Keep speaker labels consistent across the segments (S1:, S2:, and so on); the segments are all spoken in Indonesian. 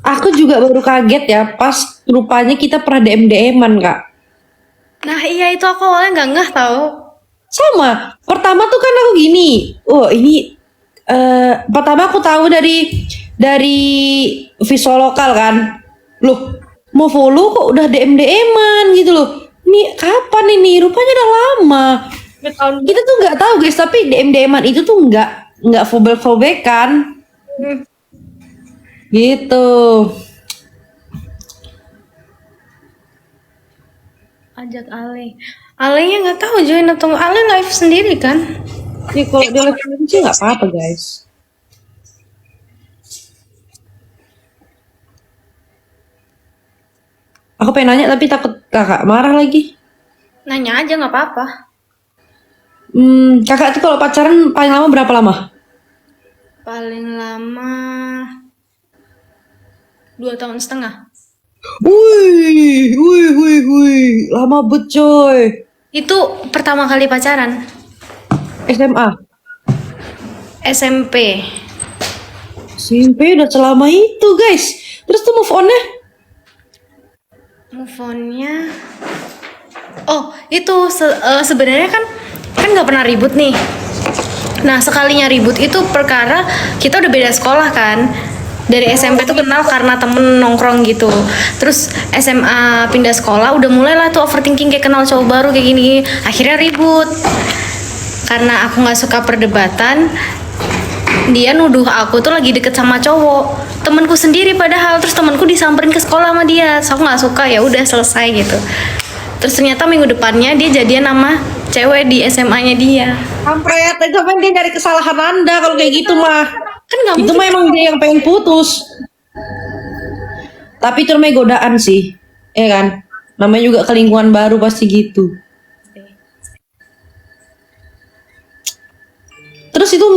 S1: Aku juga baru kaget ya pas rupanya kita pernah DM-DM-an, Kak.
S2: Nah iya itu aku awalnya nggak ngeh tahu.
S1: Sama. Pertama tuh kan aku gini. Oh, ini pertama aku tahu dari visual lokal kan. Loh, mau follow kok udah DM-DM-an gitu loh. Ini kapan ini? Rupanya udah lama.
S2: Udah tahun
S1: Kita tuh nggak tahu guys, tapi DM-DM-an itu tuh nggak fobel-fobel kan.
S2: Hmm,
S1: Gitu.
S2: ajak Ale. Alenya nggak tahu join atau nggak. Ale live sendiri kan?
S1: Ya kalau di live sih nggak apa-apa guys. Aku pengen nanya tapi takut kakak marah lagi.
S2: Nanya aja nggak apa-apa.
S1: Kakak tuh kalau pacaran paling lama berapa lama?
S2: Paling lama 2 tahun setengah.
S1: Wih, lama bet coy.
S2: Itu pertama kali pacaran.
S1: SMA,
S2: SMP.
S1: SMP udah selama itu guys. Terus tuh move on-nya?
S2: Move on-nya. Oh itu sebenarnya kan nggak pernah ribut nih. Nah sekalinya ribut itu perkara kita udah beda sekolah kan. Dari SMP tuh kenal karena temen nongkrong gitu. Terus SMA pindah sekolah udah mulai lah tuh overthinking kayak kenal cowok baru kayak gini. Akhirnya ribut. Karena aku nggak suka perdebatan, dia nuduh aku tuh lagi deket sama cowok. Temenku sendiri padahal terus temenku disamperin ke sekolah sama dia. So, aku nggak suka ya udah selesai gitu. Terus ternyata minggu depannya dia jadian sama cewek di SMA-nya dia.
S1: Kampret, itu kan dia dari kesalahan Anda kalau kayak gitu mah.
S2: Kan nggak
S1: Itu
S2: mungkin.
S1: mah emang dia yang pengen putus. Tapi itu namanya godaan sih. Ya kan? Namanya juga ke lingkungan baru pasti gitu. Terus itu,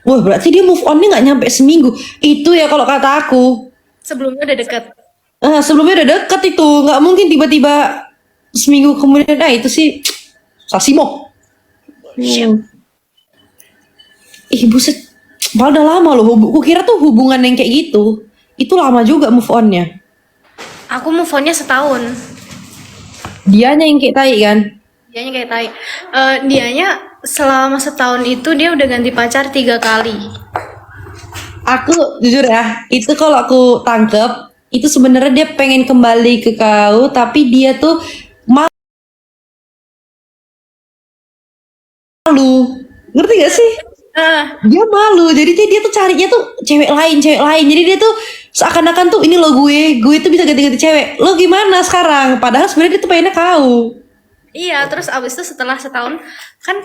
S1: wah berarti dia move on-nya nggak nyampe seminggu. Itu ya kalau kata aku.
S2: Sebelumnya udah deket.
S1: Sebelumnya udah deket itu. Nggak mungkin tiba-tiba seminggu kemudian. Nah itu sih Sasimo.
S2: Shit.
S1: Ih buset. Padahal udah lama loh. Aku kira tuh hubungan yang kayak gitu. Itu lama juga move on-nya.
S2: Aku move on-nya setahun.
S1: Dianya yang kayak tai kan.
S2: Dianya kayak tai. Dianya selama setahun itu dia udah ganti pacar 3 kali.
S1: Aku jujur ya, itu kalau aku tangkep, itu sebenarnya dia pengen kembali ke kau, tapi dia tuh malu. Ngerti gak sih?
S2: Ah,
S1: Dia malu, jadi dia tuh carinya tuh cewek lain, cewek lain. Jadi dia tuh seakan-akan tuh ini lo gue tuh bisa ganti-ganti cewek. Lo gimana sekarang? Padahal sebenarnya dia tuh pengennya kau.
S2: iya, terus abis itu setelah setahun kan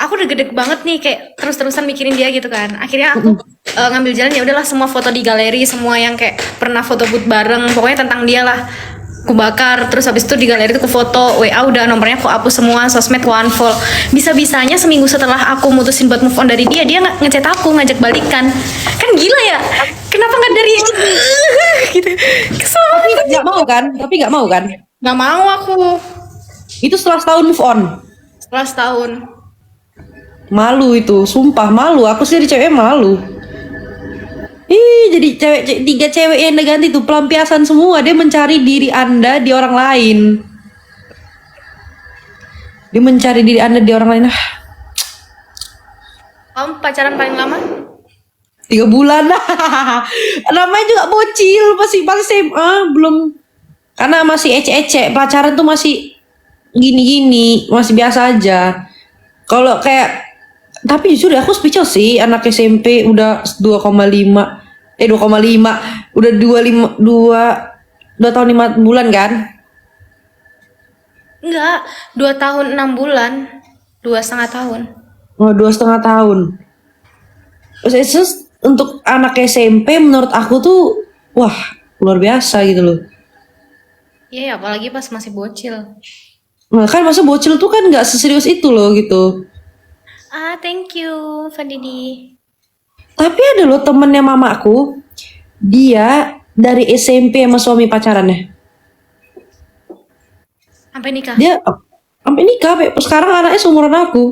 S2: aku udah gede banget nih kayak terus-terusan mikirin dia gitu kan. Akhirnya aku ngambil jalan ya udahlah semua foto di galeri, semua yang kayak pernah foto booth bareng, pokoknya tentang dia lah. Aku bakar, terus habis itu di galeri itu aku foto, WA udah nomornya aku hapus semua, sosmed aku unfollow. Bisa-bisanya seminggu setelah aku mutusin buat move on dari dia, dia ngechat aku, ngajak balikan. Kan gila ya? Kenapa nggak dari gitu? Kesel
S1: Tapi
S2: banget.
S1: nggak mau kan? Tapi nggak mau kan?
S2: Nggak mau aku
S1: Itu setelah setahun move on.
S2: setelah setahun.
S1: Malu itu, sumpah malu. Aku sih dari cewek malu. Ih, jadi tiga cewek yang diganti tuh pelampiasan semua. Dia mencari diri Anda di orang lain. Dia mencari diri Anda di orang lain.
S2: Kamu pacaran paling lama?
S1: 3 bulan. Namanya juga bocil, masih SMA, belum. Karena masih ece-ece. Pacaran tuh masih gini-gini, masih biasa aja. Kalau kayak, tapi jujur ya aku spesial sih. Anak SMP udah 2,5, 2,5, udah 2 tahun 5 bulan kan.
S2: Enggak, 2 tahun 6 bulan, 2,5 tahun.
S1: Oh, 2,5 tahun. Terus untuk anak SMP menurut aku tuh, wah luar biasa gitu loh.
S2: Iya, ya, apalagi pas masih bocil.
S1: Nah, kan masa bocil tuh kan nggak seserius itu loh gitu.
S2: Ah, thank you, Fadidi.
S1: Tapi ada loh temennya mamaku, dia dari SMP sama suami pacarannya.
S2: Sampai nikah.
S1: Dia sampai nikah, sampai sekarang anaknya seumuran aku.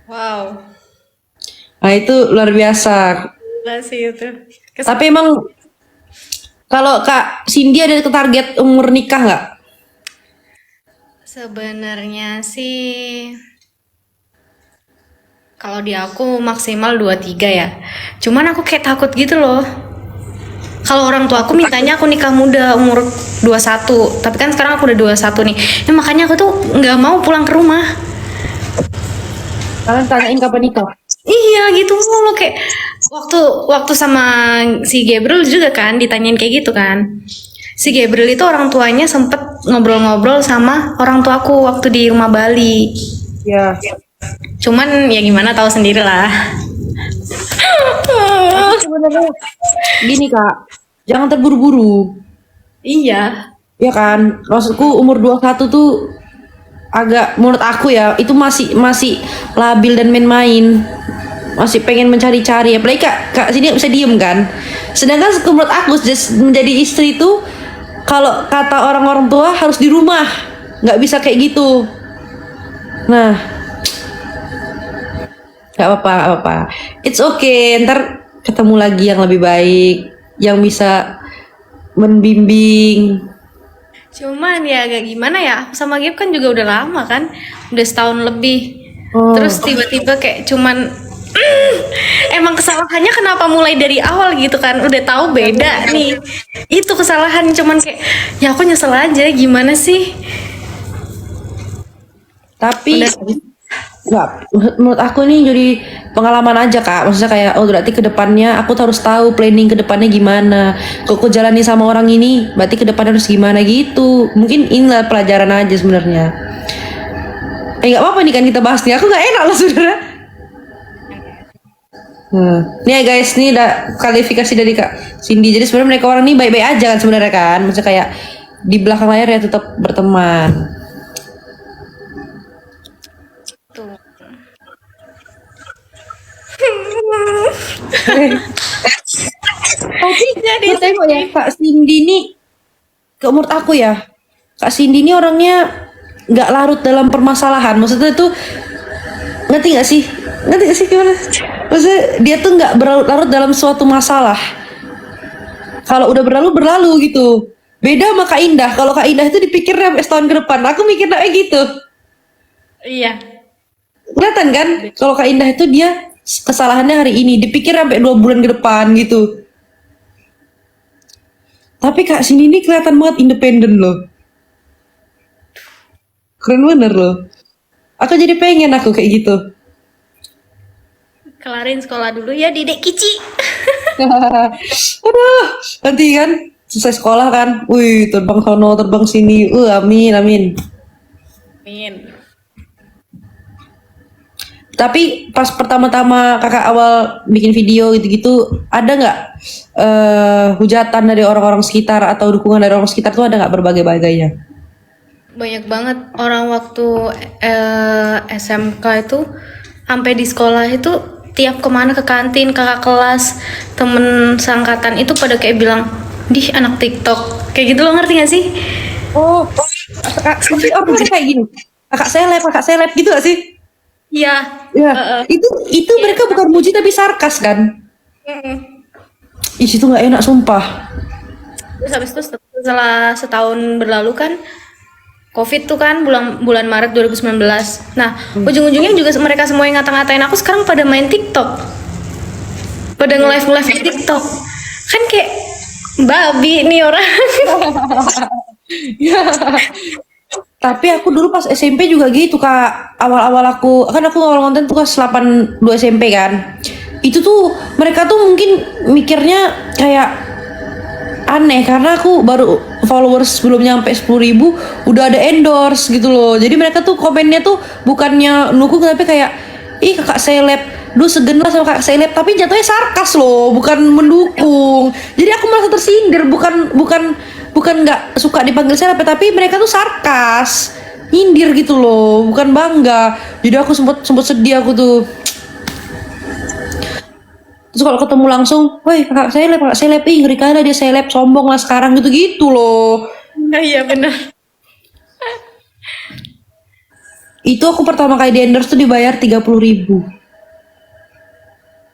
S2: Wow,
S1: Nah itu luar biasa.
S2: gila sih itu.
S1: Tapi emang Kalau Kak Cindy ada target umur nikah nggak?
S2: Sebenarnya sih kalau di aku maksimal 23 ya. Cuman aku kayak takut gitu loh. Kalau orang tua aku mintanya aku nikah muda umur 21. Tapi kan sekarang aku udah 21 nih. Ya, makanya aku tuh nggak mau pulang ke rumah.
S1: Kalian tanyain kapan nikah?
S2: Iya gitu mulu kayak waktu waktu sama si Gabriel juga kan ditanyain kayak gitu kan. Si Gabriel itu orang tuanya sempet ngobrol-ngobrol sama orang tuaku waktu di rumah Bali.
S1: Ya.
S2: Cuman ya gimana tahu sendiri lah.
S1: Tapi sebenarnya gini Kak, jangan terburu-buru.
S2: Iya.
S1: Ya kan? Maksudku umur 21 tuh agak menurut aku ya itu masih masih labil dan main-main. Masih pengen mencari-cari. Apalagi Kak sini bisa diem kan. Sedangkan menurut aku menjadi istri itu kalau kata orang-orang tua harus di rumah. Nggak bisa kayak gitu. Nah, nggak apa-apa. It's okay. Ntar ketemu lagi yang lebih baik, yang bisa membimbing.
S2: Cuman ya agak gimana ya, aku sama Gap kan juga udah lama kan, udah setahun lebih.
S1: Oh,
S2: Terus tiba-tiba kayak cuman emang kesalahannya kenapa mulai dari awal gitu kan, udah tahu beda nih. Itu kesalahan cuman kayak ya aku nyesel aja gimana sih?
S1: tapi
S2: Udah
S1: nggak, menurut aku nih jadi pengalaman aja Kak. Maksudnya kayak oh berarti ke depannya aku tuh harus tahu planning ke depannya gimana. Kok aku jalani sama orang ini, berarti ke depannya harus gimana gitu. Mungkin inilah pelajaran aja sebenarnya. Nggak apa-apa nih kan kita bahas nih. Aku nggak enak loh saudara. Nih ya guys, nih udah kualifikasi dari Kak Cindy. Jadi sebenarnya mereka orang ini baik-baik aja kan sebenarnya kan. Maksudnya kayak di belakang layar ya tetap berteman.
S2: tuh.
S1: Tapi
S2: Jadi
S1: menurut tengok ya Kak Cindy ini, menurut aku ya, Kak Cindy ini orangnya nggak larut dalam permasalahan. Maksudnya tuh ngerti nggak sih? Ngerti nggak sih gimana? Maksudnya dia tuh nggak berlarut dalam suatu masalah. Kalau udah berlalu berlalu gitu. Beda sama Kak Indah. Kalau Kak Indah itu dipikirnya sampai setahun ke depan. Aku mikirnya kayak gitu.
S2: Iya.
S1: Kelihatan kan? Kalau Kak Indah itu dia kesalahannya hari ini dipikir sampai 2 bulan ke depan gitu. Tapi Kak Cindy ini kelihatan banget independen loh. Keren bener loh. Aku jadi pengen aku kayak gitu.
S2: Kelarin sekolah dulu ya Dedek Kici.
S1: Aduh, nanti kan selesai sekolah kan, wih terbang sono terbang sini, amin amin.
S2: Amin.
S1: Tapi pas pertama-tama kakak awal bikin video gitu-gitu, ada nggak hujatan dari orang-orang sekitar atau dukungan dari orang sekitar tuh ada nggak berbagai-bagainya?
S2: Banyak banget orang waktu SMK itu sampai di sekolah itu tiap kemana ke kantin kakak kelas temen seangkatan itu pada kayak bilang dih anak TikTok kayak gitu lo ngerti gak sih?
S1: Oh, apa kayak gini? Kakak seleb gitu gak sih?
S2: Iya.
S1: Ya, itu mereka bukan muji tapi sarkas kan? Ih, itu nggak enak sumpah.
S2: Terus habis itu setelah setahun berlalu kan COVID tuh kan bulan bulan Maret 2019. Nah, ujung-ujungnya juga mereka semua yang ngata-ngatain aku sekarang pada main TikTok. Pada nge-live di TikTok. Kan kayak babi nih orang.
S1: Tapi aku dulu pas SMP juga gitu Kak. Awal-awal aku awal konten tuh kelas 8 2 SMP kan. Itu tuh mereka tuh mungkin mikirnya kayak aneh karena aku baru followers belum nyampe 10.000 udah ada endorse gitu loh. Jadi mereka tuh komennya tuh bukannya nukung tapi kayak ih kakak seleb, duh segen lah sama kakak seleb, tapi jatuhnya sarkas loh, bukan mendukung. Jadi aku merasa tersindir, bukan bukan bukan nggak suka dipanggil seleb tapi mereka tuh sarkas, nyindir gitu loh, bukan bangga. Jadi aku sempet sedih aku tuh. Terus kalau ketemu langsung, woi kakak seleb, ih ngeri kali dia seleb, sombong lah sekarang gitu-gitu loh.
S2: Iya benar.
S1: Itu aku pertama kali di endorse tuh dibayar 30.000.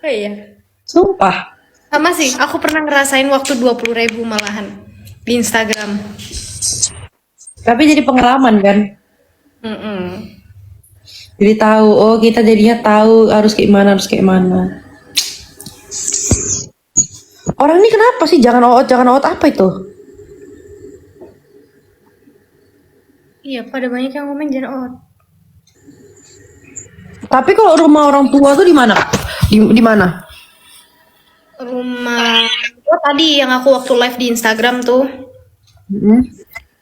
S2: Oh iya.
S1: Sumpah.
S2: Sama sih, aku pernah ngerasain waktu 20.000 malahan di Instagram.
S1: Tapi jadi pengalaman kan.
S2: Mm-mm.
S1: Jadi tahu, oh kita jadinya tahu harus kayak mana, harus kayak mana. Orang ini kenapa sih jangan out apa itu?
S2: Iya, pada banyak yang komen jangan out.
S1: Tapi kalau rumah orang tua tuh di mana? Di mana?
S2: Rumah oh, tadi yang aku waktu live di Instagram tuh,
S1: Hmm.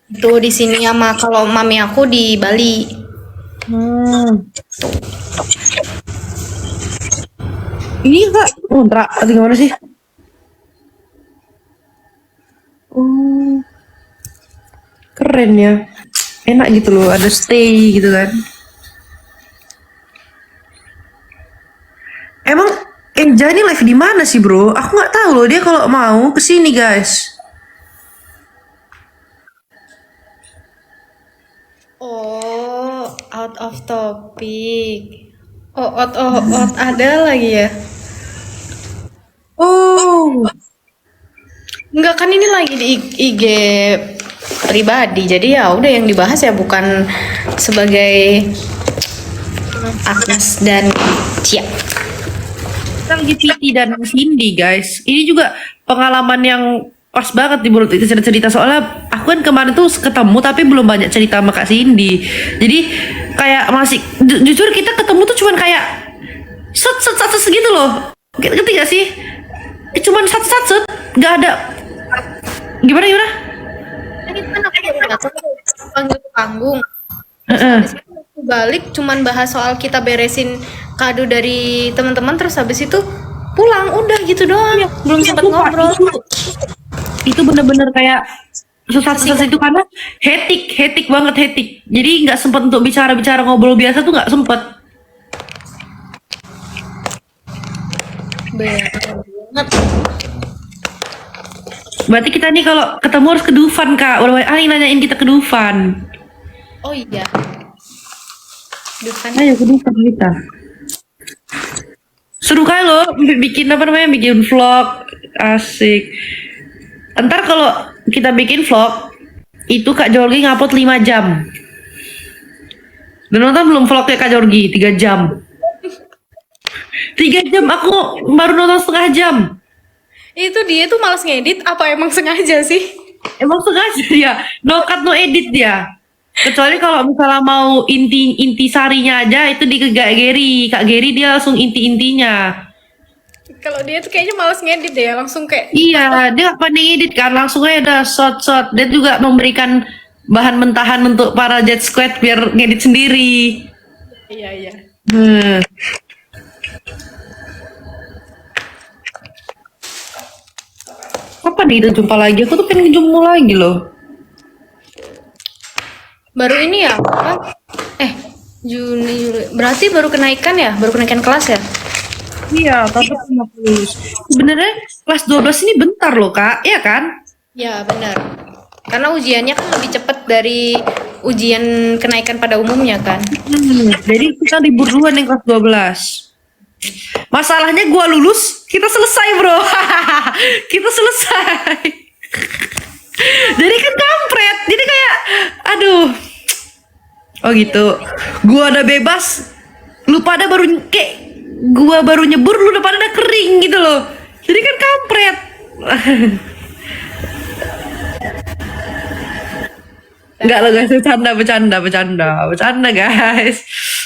S2: itu di sini sama kalau mami aku di Bali.
S1: Hmm. Ini kak kontrak atau gimana sih? Oh, keren ya. Enak gitu loh, ada stay gitu kan. Emang Enja ini live di mana sih bro? Aku nggak tahu loh dia kalau mau kesini guys.
S2: Oh, out of topic. Oh, out ada lagi ya?
S1: Oh,
S2: Enggak kan ini lagi di IG pribadi. Jadi ya udah yang dibahas ya bukan sebagai Agnes dan Cia.
S1: kita lagi Titi dan Cindy guys. Ini juga pengalaman yang pas banget di mulut itu cerita soalnya aku kan kemarin tuh ketemu tapi belum banyak cerita sama Kak Cindy. Jadi kayak masih jujur kita ketemu tuh cuman kayak set segitu loh. Ngerti gak sih? Cuman set nggak ada gimana.
S2: Kan itu kan aku baru datang panggil ke panggung.
S1: Heeh.
S2: Habis itu aku balik cuman bahas soal kita beresin kado dari teman-teman terus habis itu pulang udah gitu doang. Belum sempat
S1: Sumpah,
S2: ngobrol.
S1: itu bener-bener kayak susah itu karena hectic banget hectic. Jadi nggak sempet untuk bicara ngobrol biasa tuh nggak sempet.
S2: Banget.
S1: Berarti kita nih kalau ketemu harus ke Dufan kak. Udah Ali nanyain kita ke Dufan.
S2: Oh iya. Dufan.
S1: Ayo ke Dufan kita. Seru kali loh bikin apa namanya bikin vlog asik. Ntar kalau kita bikin vlog itu Kak Jorgi ngupload 5 jam. Dan nonton belum vlog kayak Kak Jorgi 3 jam. 3 jam aku baru nonton setengah jam.
S2: Itu dia tuh malas ngedit apa emang sengaja sih?
S1: Emang sengaja dia no cut no edit dia. Kecuali kalau misalnya mau inti sarinya aja itu di ke Kak Geri dia langsung intinya.
S2: Kalau dia tuh kayaknya malas ngedit deh, langsung kayak
S1: Iya, dia gak pandai edit kan, langsung aja ada shot. Dia juga memberikan bahan mentahan untuk para Jet Squad biar ngedit sendiri.
S2: iya.
S1: Hmm. Kapan nih kita jumpa lagi? Aku tuh pengen jumpa lagi loh.
S2: Baru ini ya? Apa? Juni, Juli. Berarti baru kenaikan ya? Baru kenaikan kelas ya?
S1: Iya, tapi 50. Sebenarnya kelas 12 ini bentar loh kak, iya kan?
S2: Ya, benar. Karena ujiannya kan lebih cepat dari ujian kenaikan pada umumnya kan.
S1: Jadi kita libur duluan yang kelas 12. Masalahnya gua lulus, kita selesai bro. Kita selesai. Jadi kan kampret. Jadi kayak, aduh. Oh gitu. Gua udah bebas. Lu pada baru kayak gua baru nyebur, lu udah pada udah kering gitu loh. Jadi kan kampret. Enggak lah guys, bercanda guys.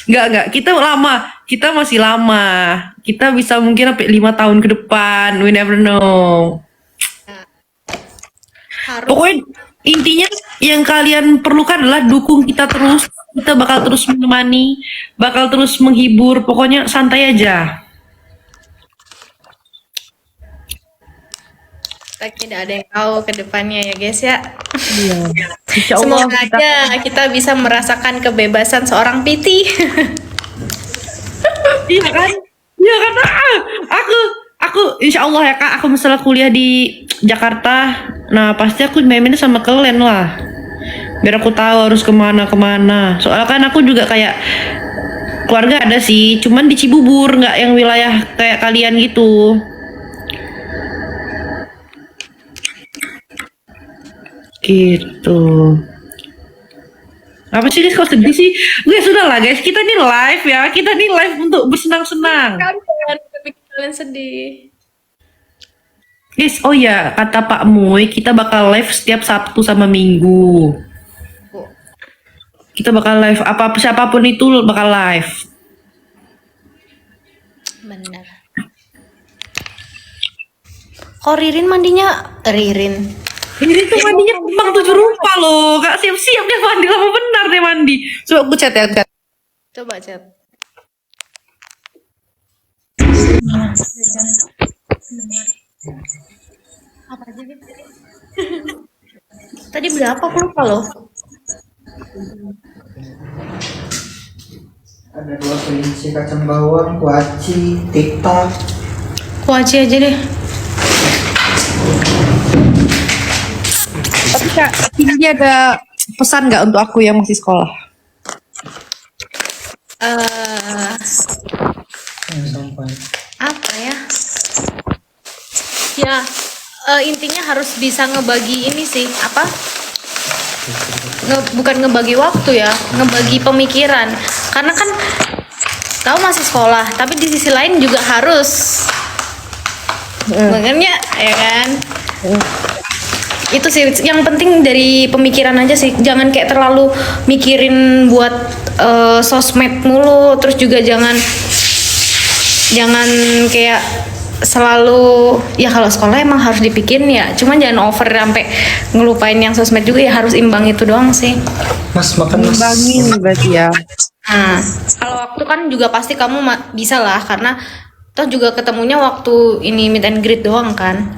S1: Enggak, kita masih lama. Kita bisa mungkin sampai 5 tahun ke depan, we never know.
S2: Harus
S1: Pokoknya intinya yang kalian perlukan adalah dukung kita terus. Kita bakal terus menemani, bakal terus menghibur. Pokoknya santai aja.
S2: tidak ada yang tahu ke depannya ya guys ya.
S1: Iya. Insya Allah
S2: Semoga aja kita bisa merasakan kebebasan seorang Piti.
S1: Iya kan? Aku insya Allah ya kak, aku misalnya kuliah di Jakarta, nah pasti aku main-main sama kalian lah, biar aku tahu harus kemana. Soalnya kan aku juga kayak keluarga ada sih, cuman di Cibubur, nggak yang wilayah kayak kalian gitu. Gitu. Apa sih guys, kok sedih sih? Guys, sudah lah guys, kita nih live ya. Kita nih live untuk bersenang-senang.
S2: Kan jangan bikin kalian sedih.
S1: Guys, oh ya, kata Pak Moy, kita bakal live setiap Sabtu sama Minggu.
S2: Bu,
S1: Kita bakal live, apa siapapun itu bakal live.
S2: bener. Kok Ririn mandinya? Ririn.
S1: Ini tuh mandinya kembang 7 rupa loh. Kak siap-siap deh mandi, lama benar deh mandi. Coba aku chat ya, chat.
S2: Coba chat. Apa aja gitu? Tadi berapa aku lupa loh.
S3: Ada 2 kelinci, kacang bawang, kuaci, tiktok.
S2: Kuaci aja deh.
S1: Tapi Kak, ini ada pesan nggak untuk aku yang masih sekolah?
S2: eh
S3: Sampai
S2: apa ya? Ya, intinya harus bisa ngebagi ini sih, apa? Bukan ngebagi waktu ya, ngebagi pemikiran. Karena kan kamu masih sekolah, tapi di sisi lain juga harus makanya ya kan. Itu sih yang penting dari pemikiran aja sih. Jangan kayak terlalu mikirin buat sosmed mulu, terus juga jangan kayak selalu ya kalau sekolah emang harus dipikirin ya, cuman jangan over sampai ngelupain yang sosmed juga ya, harus imbang itu doang sih.
S3: mas makan mas.
S1: Imbangin berarti ya.
S2: Nah, kalau waktu kan juga pasti kamu bisa lah, karena toh juga ketemunya waktu ini meet and greet doang kan.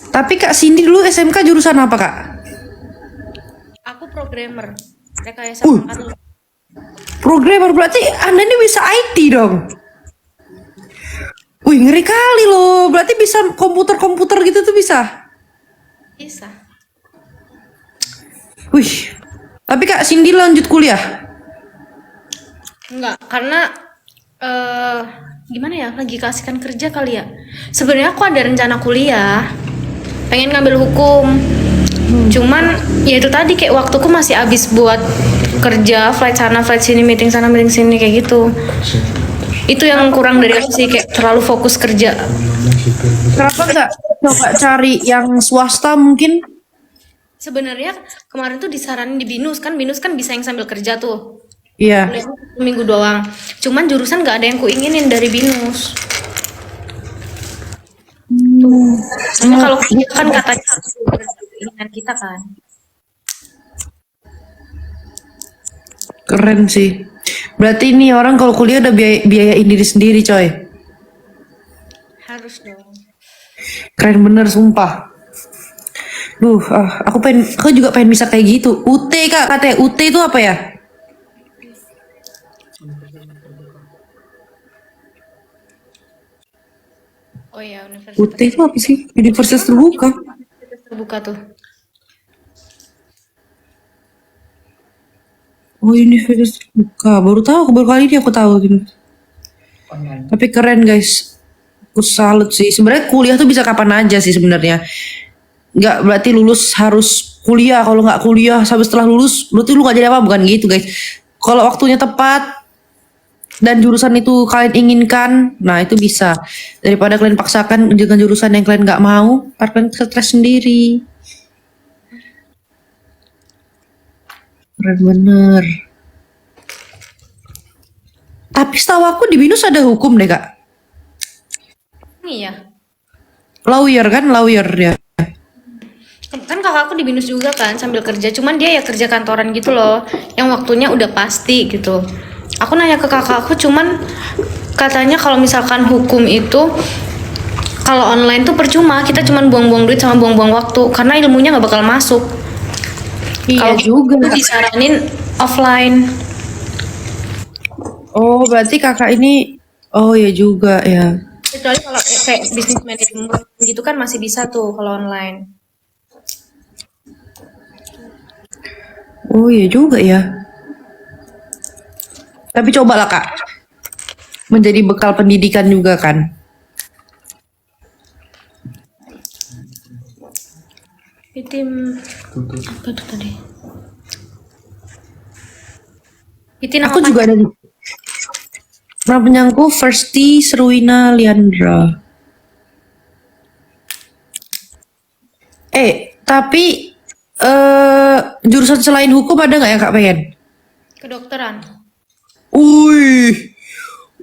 S1: Tapi Kak Cindy dulu SMK jurusan apa Kak?
S2: Aku programmer, rekayasa perangkat.
S1: Programmer, berarti Anda ini bisa IT dong. Wih, ngeri kali loh. Berarti bisa komputer-komputer gitu tuh bisa.
S2: Bisa.
S1: Wih. Tapi Kak Cindy lanjut kuliah.
S2: Enggak, karena gimana ya, lagi kasihkan kerja kali ya. Sebenarnya aku ada rencana kuliah, pengen ngambil hukum. Cuman ya itu tadi, kayak waktuku masih habis buat kerja, flight sana, flight sini, meeting sana, meeting sini, kayak gitu. Itu yang kurang dari aku sih, kayak terlalu fokus kerja.
S1: Kenapa nggak coba cari yang swasta mungkin?
S2: Sebenarnya kemarin tuh disaranin di BINUS kan bisa yang sambil kerja tuh.
S1: Iya.
S2: Kuliahnya 1 minggu doang. Cuman jurusan nggak ada yang kuinginin dari BINUS. Sama kalau kuliah kan katanya harus keinginan kita kan.
S1: Keren sih. Berarti ini orang kalau kuliah udah biayain diri sendiri coy.
S2: Harus dong.
S1: Keren bener sumpah. Aku juga pengen bisa kayak gitu. UT Kak, katanya UT itu apa ya?
S2: Oh ya, universitas
S1: UT itu apa sih? Universitas terbuka.
S2: terbuka tuh.
S1: Oh, universitas terbuka. Baru kali ini aku tahu gitu.
S3: Online.
S1: Tapi keren guys. Aku salut sih. Sebenarnya kuliah tuh bisa kapan aja sih sebenarnya. Nggak berarti lulus harus kuliah. Kalau nggak kuliah sampai setelah lulus berarti lu nggak jadi apa, bukan gitu guys. Kalau waktunya tepat dan jurusan itu kalian inginkan, nah itu bisa. Daripada kalian paksakan dengan jurusan yang kalian nggak mau, ntar kalian stres sendiri. Keren bener. Tapi setahu aku di BINUS ada hukum deh Kak.
S2: Iya.
S1: Lawyer kan, lawyer ya.
S2: Kan kakakku di BINUS juga kan sambil kerja, cuman dia ya kerja kantoran gitu loh, yang waktunya udah pasti gitu. Aku nanya ke kakakku, cuman katanya kalau misalkan hukum itu kalau online tuh percuma, kita cuman buang-buang duit sama buang-buang waktu, karena ilmunya nggak bakal masuk.
S1: Iya
S2: Kalau
S1: juga.
S2: itu disaranin offline.
S1: Oh, berarti kakak ini, oh ya juga ya.
S2: Kecuali kalau kayak bisnis manajemen gitu kan masih bisa tuh kalau online.
S1: Oh ya juga ya. Tapi cobalah Kak, menjadi bekal pendidikan juga kan.
S2: Itim
S3: Tutup.
S2: apa tuh tadi? Itu nama
S1: Aku juga ada nama penyanku Firsty Serwina Liandra. Tapi jurusan selain hukum ada nggak yang Kak pengen?
S2: kedokteran.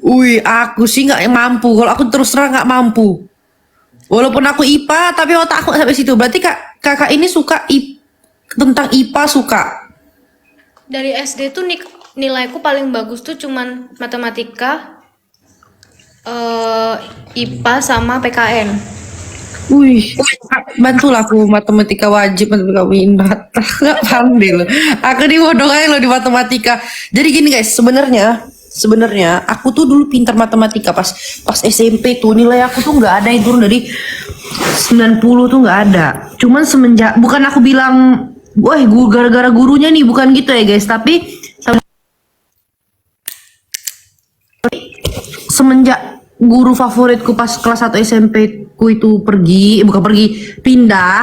S1: Wih, aku sih nggak mampu. Kalau aku terus terang nggak mampu. Walaupun aku IPA, tapi otak aku nggak sampai situ. Berarti kakak ini suka tentang IPA suka.
S2: Dari SD tuh nilaiku paling bagus tuh cuman matematika, IPA sama PKN.
S1: Wih, bantulah aku matematika wajib, matematika minat. Nggak pandai loh. Aku dibodoh aja loh di matematika. Jadi gini guys, sebenarnya aku tuh dulu pintar matematika pas SMP tuh nilai aku tuh nggak ada yang turun dari 90 tuh nggak ada. Cuman semenjak bukan aku bilang, wah gue gara-gara gurunya nih, bukan gitu ya guys. Tapi semenjak guru favoritku pas kelas 1 SMP ku itu pindah,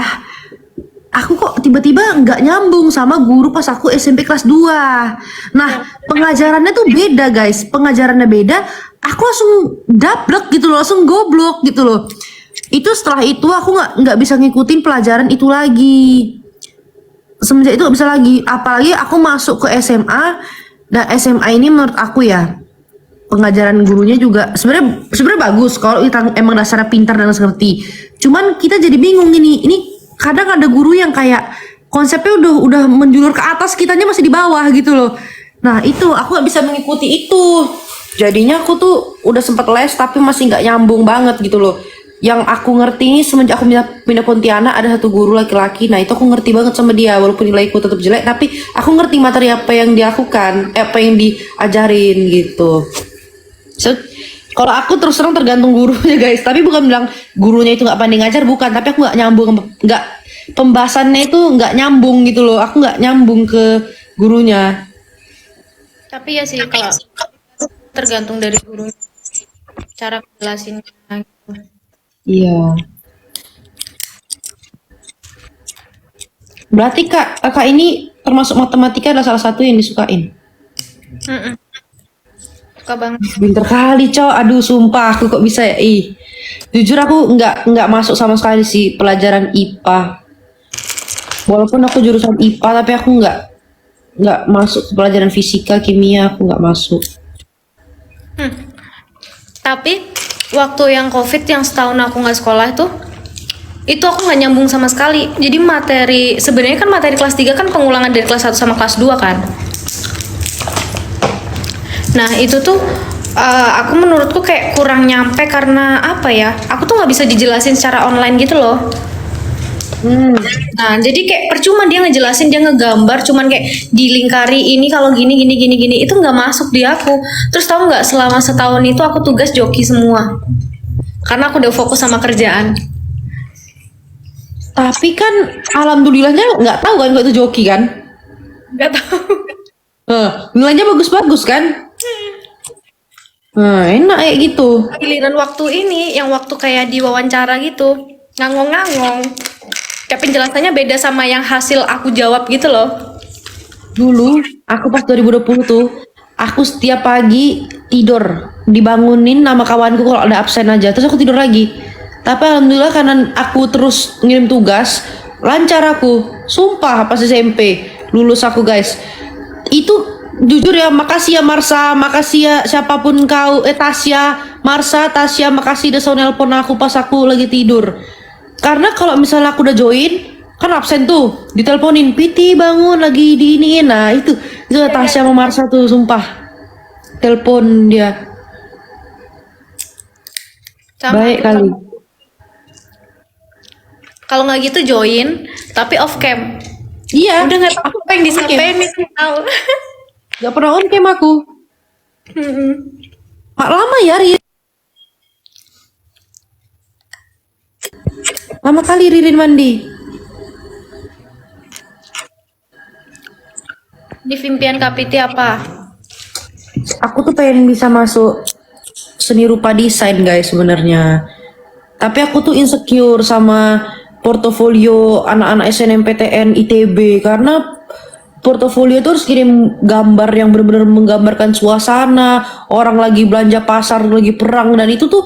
S1: aku kok tiba-tiba nggak nyambung sama guru pas aku SMP kelas 2. Nah, pengajarannya tuh beda guys, pengajarannya beda, aku langsung dablek gitu loh, langsung goblok gitu loh. Itu setelah itu aku nggak bisa ngikutin pelajaran itu lagi. Semenjak itu nggak bisa lagi, apalagi aku masuk ke SMA. Dan SMA ini menurut aku ya, pengajaran gurunya juga sebenarnya bagus kalau kita emang dasarnya pintar dan ngerti. Cuman kita jadi bingung ini kadang ada guru yang kayak konsepnya udah menjulur ke atas, kitanya masih di bawah gitu loh. Nah itu aku nggak bisa mengikuti itu. Jadinya aku tuh udah sempet les tapi masih nggak nyambung banget gitu loh. Yang aku ngerti ini semenjak aku pindah Pontianak, ada satu guru laki-laki. Nah itu aku ngerti banget sama dia, walaupun nilaiku tetap jelek, tapi aku ngerti materi apa yang dia lakukan, apa yang diajarin gitu. So, kalau aku terus terang tergantung gurunya guys, tapi bukan bilang gurunya itu nggak pandai ngajar, bukan, tapi aku nggak nyambung, nggak, pembahasannya itu nggak nyambung gitu loh, aku nggak nyambung ke gurunya.
S2: Tapi ya sih kalau tergantung dari guru, cara jelasinnya gitu.
S1: Iya. Berarti kakak ini termasuk matematika adalah salah satu yang disukain.
S2: Mm-mm. Suka banget.
S1: Pinter kali cowok, aduh sumpah aku kok bisa ya, jujur aku nggak masuk sama sekali sih pelajaran IPA. Walaupun aku jurusan IPA, tapi aku nggak masuk ke pelajaran fisika, kimia, aku nggak masuk.
S2: Tapi waktu yang COVID yang setahun aku nggak sekolah itu aku nggak nyambung sama sekali. Jadi sebenarnya kan materi kelas 3 kan pengulangan dari kelas 1 sama kelas 2 kan. Nah itu tuh aku menurutku kayak kurang nyampe karena apa ya? Aku tuh nggak bisa dijelasin secara online gitu loh. Nah jadi kayak percuma dia ngejelasin, dia ngegambar cuman kayak dilingkari ini kalau gini itu nggak masuk di aku. Terus tahu nggak, selama setahun itu aku tugas joki semua karena aku udah fokus sama kerjaan.
S1: Tapi kan alhamdulillahnya nggak tahu kan kok itu joki kan.
S2: Nggak tahu.
S1: Nilainya bagus-bagus kan. Enak kayak gitu.
S2: Giliran waktu ini yang waktu kayak diwawancara gitu ngangong-ngangong, kayak penjelasannya beda sama yang hasil aku jawab gitu loh.
S1: Dulu aku pas 2020 tuh, aku setiap pagi tidur dibangunin nama kawanku kalau ada absen aja, terus aku tidur lagi. Tapi alhamdulillah karena aku terus ngirim tugas, lancar aku. Sumpah pas SMP lulus aku guys. Itu jujur ya, makasih ya Marsa, makasih ya siapapun kau, Tasya, Marsa, Tasya, makasih udah selalu nelpon aku pas aku lagi tidur. Karena kalau misalnya aku udah join, kan absen tuh, diteleponin, Piti bangun lagi diiniin. Nah itu Tasya sama Marsa tuh sumpah telepon dia.
S2: Sama
S1: Baik kali.
S2: kalau nggak gitu join tapi off cam.
S1: Iya.
S2: Udah nggak tahu apa yang disampaikan nih, tahu.
S1: Gak pernah on cam aku. Lama ya Ririn. Lama kali Ririn mandi.
S2: Di impian Kapiti apa?
S1: Aku tuh pengen bisa masuk seni rupa desain guys sebenarnya. Tapi aku tuh insecure sama portofolio anak-anak SNMPTN ITB, karena portofolio itu harus kirim gambar yang benar-benar menggambarkan suasana orang lagi belanja pasar, lagi perang, dan itu tuh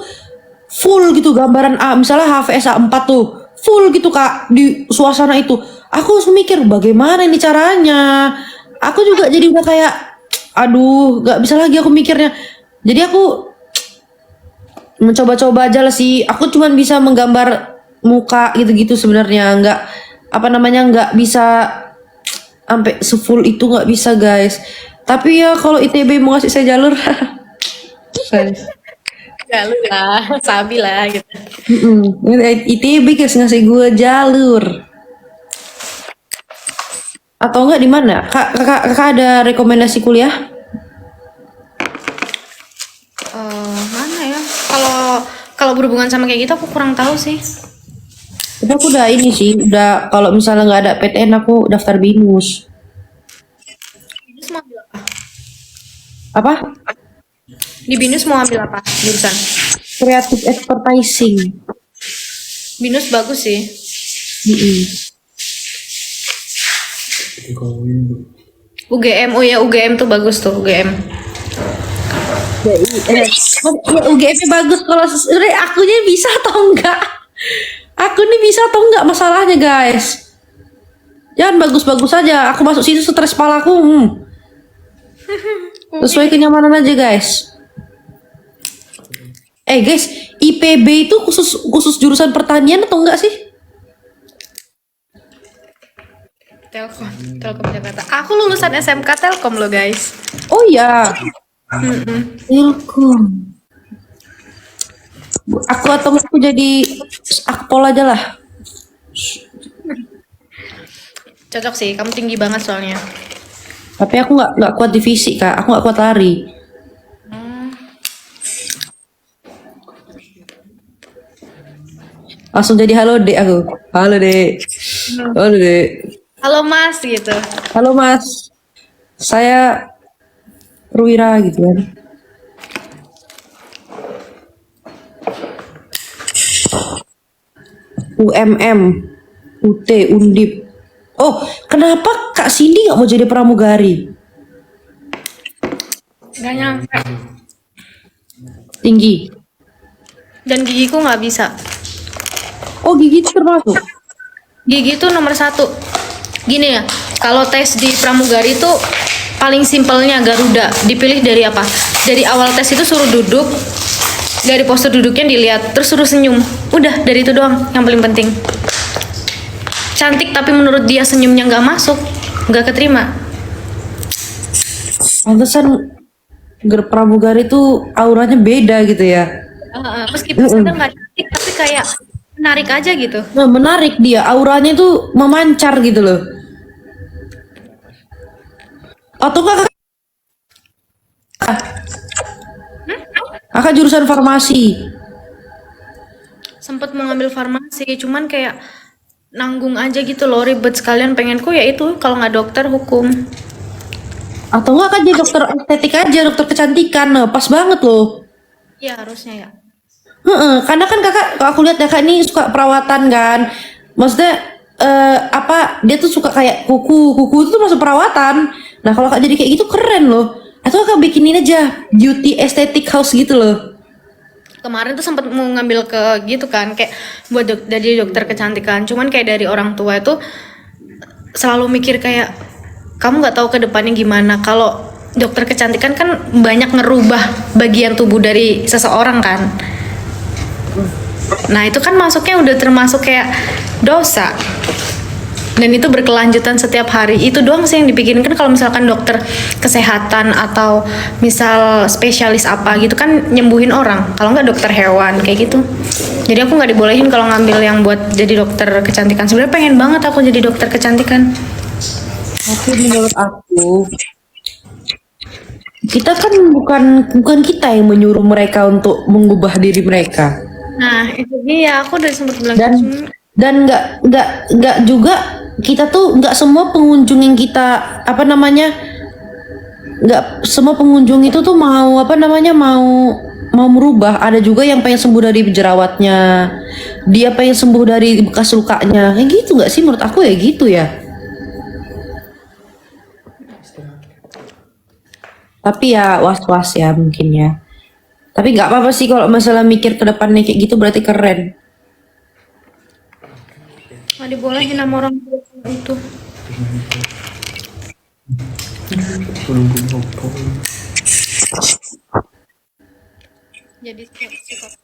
S1: full gitu gambaran misalnya HVS A4 tuh full gitu Kak di suasana itu. Aku harus mikir bagaimana ini caranya. Aku juga jadi udah kayak aduh nggak bisa lagi aku mikirnya. Jadi aku mencoba-coba aja lah sih. Aku cuman bisa menggambar muka gitu-gitu sebenarnya, nggak apa namanya nggak bisa sampai sefull itu, nggak bisa guys. Tapi ya kalau ITB mau ngasih saya jalur guys.
S2: Jalur lah, sabi lah gitu.
S1: ITB guys ngasih gue jalur. Atau enggak di mana? Kakak ada rekomendasi kuliah?
S2: Mana ya? Kalau berhubungan sama kayak gitu aku kurang tahu sih.
S1: Tapi aku udah ini sih, udah kalau misalnya nggak ada PTN aku daftar BINUS.
S2: Binus mau ambil apa?
S1: Apa?
S2: Di Binus mau ambil apa jurusan?
S1: Creative advertising.
S2: Binus bagus sih. UGM, oh ya UGM tuh bagus tuh UGM.
S1: Ya, UGM bagus kalau sebenarnya akunya bisa atau enggak? Aku nih bisa atau enggak masalahnya guys. Jangan bagus-bagus aja. Aku masuk situ stres palaku. Sesuai kenyamanan aja guys. Guys, IPB itu khusus jurusan pertanian atau enggak sih?
S2: Telkom Jakarta. Aku lulusan SMK Telkom loh guys.
S1: Oh iya. Telkom. Aku jadi akpol aja lah.
S2: Cocok sih, kamu tinggi banget soalnya.
S1: Tapi aku nggak kuat di fisik Kak. Aku nggak kuat lari. Langsung jadi halo dek aku. Halo dek. Halo dek.
S2: Halo Mas gitu.
S1: Halo Mas. Saya Ruwira gitu kan. UMM, UT, Undip. Oh, kenapa Kak Cindy nggak mau jadi pramugari?
S2: Gak nyampe.
S1: Tinggi.
S2: Dan gigiku nggak bisa.
S1: Oh, gigi itu termasuk.
S2: Gigi itu nomor 1. Gini ya, kalau tes di pramugari itu paling simpelnya Garuda. Dipilih dari apa? Dari awal tes itu suruh duduk, dari postur duduknya dilihat, terus suruh senyum. Udah, dari itu doang yang paling penting. Cantik tapi menurut dia senyumnya nggak masuk, nggak keterima.
S1: Pantesan pramugari itu auranya beda gitu ya.
S2: Meskipun sedang nggak cantik, tapi kayak menarik aja gitu.
S1: Nah, menarik dia, auranya itu memancar gitu loh. Atau kakak jurusan farmasi.
S2: Sempet mau ngambil farmasi, cuman kayak nanggung aja gitu loh, ribet sekalian. Pengenku ya itu, kalau nggak dokter, hukum.
S1: Atau enggak kan jadi dokter estetik aja, dokter kecantikan. Nah, pas banget loh.
S2: Iya harusnya ya.
S1: Karena kan kakak, kalau aku lihat kakak ini suka perawatan kan. Maksudnya dia tuh suka kayak kuku itu tuh masuk perawatan. Nah kalau kak jadi kayak gitu keren loh. Atau kakak bikinin aja beauty aesthetic house gitu loh.
S2: Kemarin tuh sempet mau ngambil ke gitu kan, kayak buat jadi dokter kecantikan. Cuman kayak dari orang tua itu selalu mikir kayak, kamu nggak tahu ke depannya gimana. Kalau dokter kecantikan kan banyak ngerubah bagian tubuh dari seseorang kan. Nah itu kan masuknya udah termasuk kayak dosa. Dan itu berkelanjutan setiap hari. Itu doang sih yang dipikirin. Kan kalau misalkan dokter kesehatan atau misal spesialis apa gitu kan nyembuhin orang. Kalau nggak dokter hewan kayak gitu. Jadi aku nggak dibolehin kalau ngambil yang buat jadi dokter kecantikan. Sebenarnya pengen banget aku jadi dokter kecantikan.
S1: Tapi menurut aku kita kan bukan kita yang menyuruh mereka untuk mengubah diri mereka.
S2: Nah itu dia, aku udah sempet bilang
S1: dan nggak juga kita tuh nggak semua pengunjung yang kita nggak semua pengunjung itu tuh mau mau merubah, ada juga yang pengen sembuh dari jerawatnya, dia pengen sembuh dari bekas lukanya, kayak gitu nggak sih? Menurut aku ya gitu ya. Tapi ya was-was ya mungkin ya. Tapi nggak apa-apa sih kalau masalah mikir ke depannya kayak gitu, berarti keren.
S2: Nggak dibolehin sama orang tua itu. Jadi psikolog.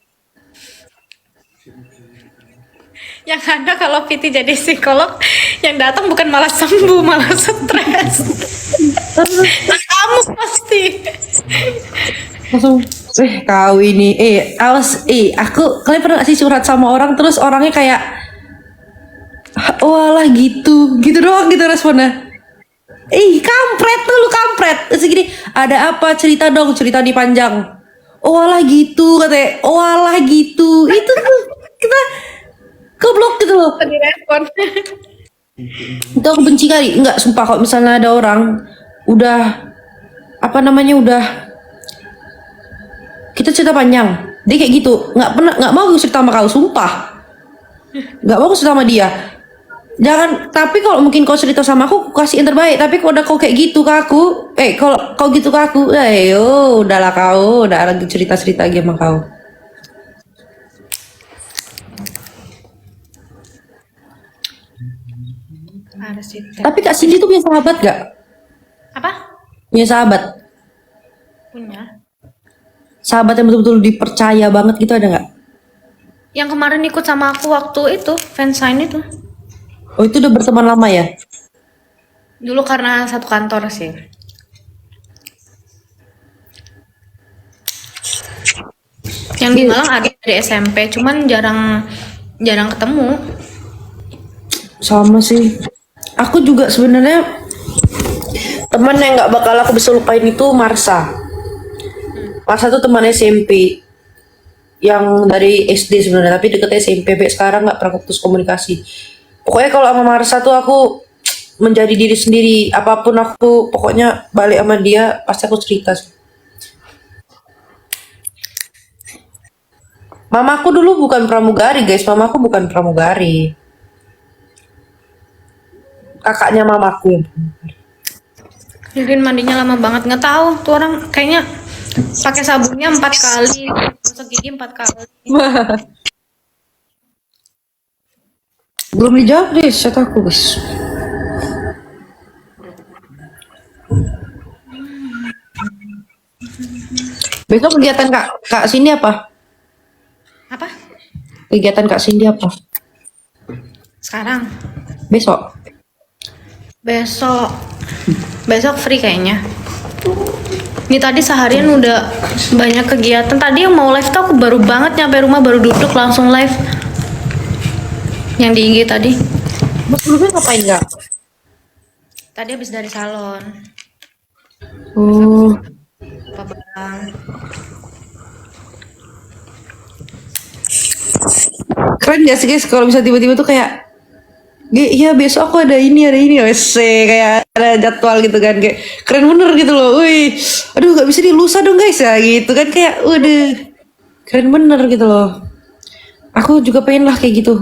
S2: Yang ada kalau Piti jadi psikolog, yang datang bukan malah sembuh, malah stres. Nah, kamu pasti.
S1: Langsung kau ini awas aku, kalian pernah gak sih curhat sama orang terus orangnya kayak walah gitu gitu doang gitu responnya. Kampret tuh lu, kampret. Terus gini, ada apa, cerita dong, cerita di panjang. Walah gitu katanya, walah gitu. Itu tuh kita goblok gitu loh.
S2: Direspon.
S1: Itu aku benci kali. Enggak, sumpah, kalau misalnya ada orang udah apa namanya, udah kita cerita panjang, dia kayak gitu, nggak mau cerita sama kau, sumpah, nggak mau cerita sama dia. Jangan, tapi kalau mungkin kau cerita sama aku kasih yang terbaik, tapi kalau udah kau kayak gitu ke aku, kalau kau gitu ke aku, udahlah, kau udah lagi cerita lagi sama kau.
S2: Ada sih.
S1: Tapi Kak Cindy tuh punya sahabat gak?
S2: Apa?
S1: Punya sahabat,
S2: Punya.
S1: sahabat yang betul-betul dipercaya banget gitu, ada nggak?
S2: Yang kemarin ikut sama aku waktu itu, fansign itu.
S1: Oh, itu udah berteman lama ya?
S2: Dulu karena satu kantor sih. Yang di Malang ada dari SMP, cuman jarang ketemu.
S1: Sama sih. Aku juga sebenarnya teman yang nggak bakal aku bisa lupain itu Marsa. Marsa tuh teman SMP yang dari SD sebenarnya, tapi deket SMP. Sampai sekarang nggak pernah putus komunikasi. Pokoknya kalau sama Marsa tuh aku menjadi diri sendiri. Apapun aku, pokoknya balik sama dia pasti aku cerita sih. Mamaku dulu bukan pramugari guys, mamaku bukan pramugari. Kakaknya mamaku yang pramugari.
S2: Mungkin mandinya lama banget, nggak tahu tuh orang kayaknya pakai sabunnya 4 kali, gosok gigi 4 kali.
S1: Belum dijawab deh, chat aku guys. Besok kegiatan Kak Cindy apa?
S2: Apa?
S1: Kegiatan Kak Cindy apa?
S2: Sekarang?
S1: Besok.
S2: Besok free kayaknya. Ini tadi seharian udah banyak kegiatan. Tadi yang mau live tuh aku baru banget nyampe rumah, baru duduk langsung live. Yang di IG tadi.
S1: Mas sebelumnya ngapain nggak?
S2: Tadi habis dari salon.
S1: Oh,
S2: Apa bang?
S1: keren gak sih guys kalau bisa tiba-tiba tuh kayak, iya besok aku ada ini, wes kayak ada jadwal gitu kan, kayak keren bener gitu loh. Wih, aduh nggak bisa nih, lusa dong guys ya gitu kan, kayak udah keren bener gitu loh. Aku juga pengen lah kayak gitu.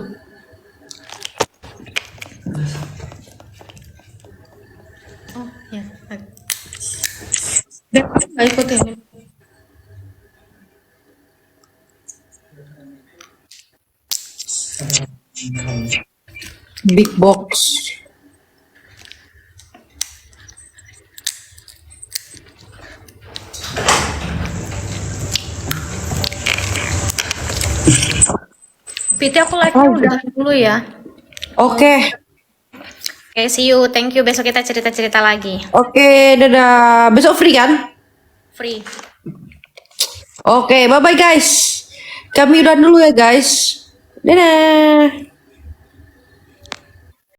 S2: Oh ya. Nggak ikut ya.
S1: Big box.
S2: Piti aku live-nya udah dulu ya.
S1: Oke.
S2: Oke, see you. Thank you. Besok kita cerita-cerita lagi.
S1: Oke, dadah. Besok free kan?
S2: Free.
S1: Oke, bye bye guys. Kami udah dulu ya guys. Dadah.